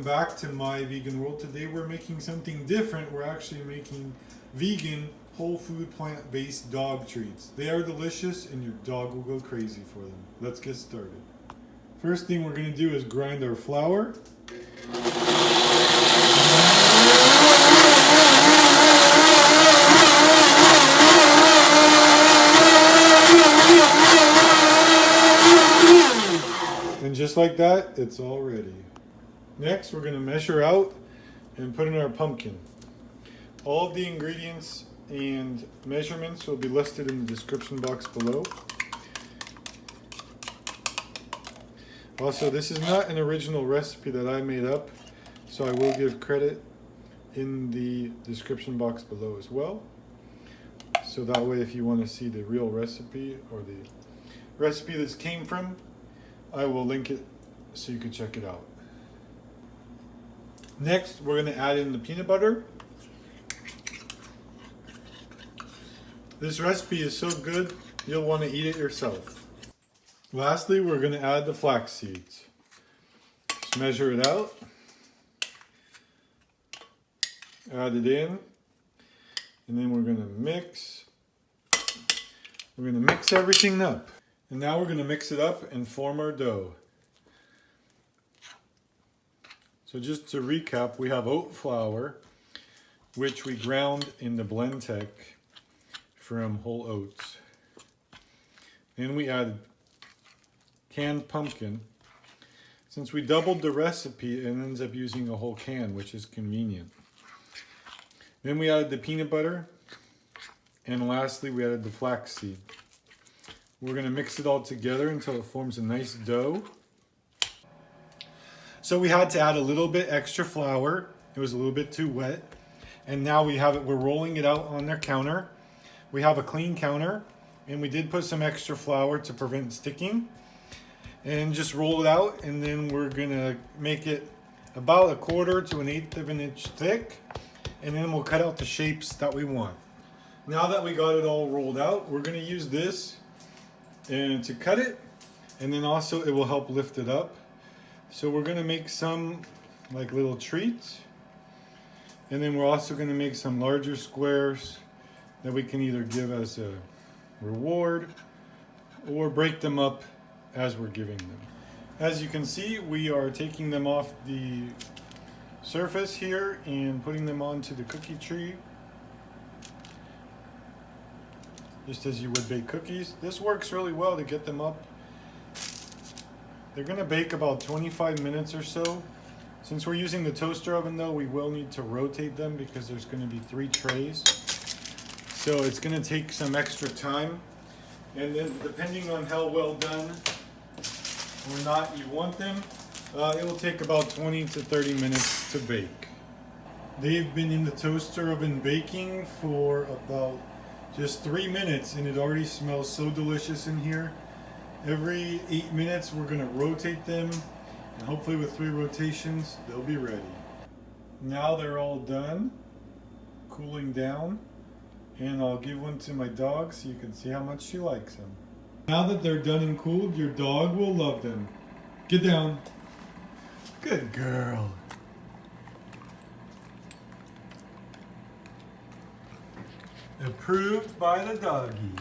back to My Vegan World. Today we're making something different. We're actually making vegan, whole food, plant-based dog treats. They are delicious and your dog will go crazy for them. Let's get started. First thing we're going to do is grind our flour. And just like that, it's all ready. Next, we're going to measure out and put in our pumpkin. All of the ingredients and measurements will be listed in the description box below. Also, this is not an original recipe that I made up, so I will give credit in the description box below as well. So that way, if you want to see the real recipe or the recipe this came from, I will link it so you can check it out. Next, we're going to add in the peanut butter. This recipe is so good, you'll want to eat it yourself. Lastly, we're going to add the flax seeds. Just measure it out. Add it in. And then we're going to mix. We're going to mix everything up. And now we're going to mix it up and form our dough. So just to recap, we have oat flour, which we ground in the Blendtec from whole oats. Then we added canned pumpkin. Since we doubled the recipe, it ends up using a whole can, which is convenient. Then we added the peanut butter. And lastly, we added the flax seed. We're going to mix it all together until it forms a nice dough. So we had to add a little bit extra flour. It was a little bit too wet. And now we have it, we're rolling it out on their counter. We have a clean counter and we did put some extra flour to prevent sticking. And just roll it out, and then we're gonna make it about 1/4 to 1/8 of an inch thick. And then we'll cut out the shapes that we want. Now that we got it all rolled out, we're gonna use this and to cut it. And then also it will help lift it up. So we're going to make some like little treats, and then we're also going to make some larger squares that we can either give as a reward or break them up as we're giving them. As you can see, we are taking them off the surface here and putting them onto the cookie tree, just as you would bake cookies. This works really well to get them up. They're going to bake about 25 minutes or so. Since we're using the toaster oven though, we will need to rotate them because there's going to be 3 trays. So it's going to take some extra time. And then depending on how well done or not you want them, it will take about 20 to 30 minutes to bake. They've been in the toaster oven baking for about just 3 minutes and it already smells so delicious in here. Every 8 minutes we're going to rotate them, and hopefully with 3 rotations they'll be ready. Now they're all done, cooling down, and I'll give one to my dog so you can see how much she likes them. Now that they're done and cooled, your dog will love them. Get down. Good girl. Approved by the doggy.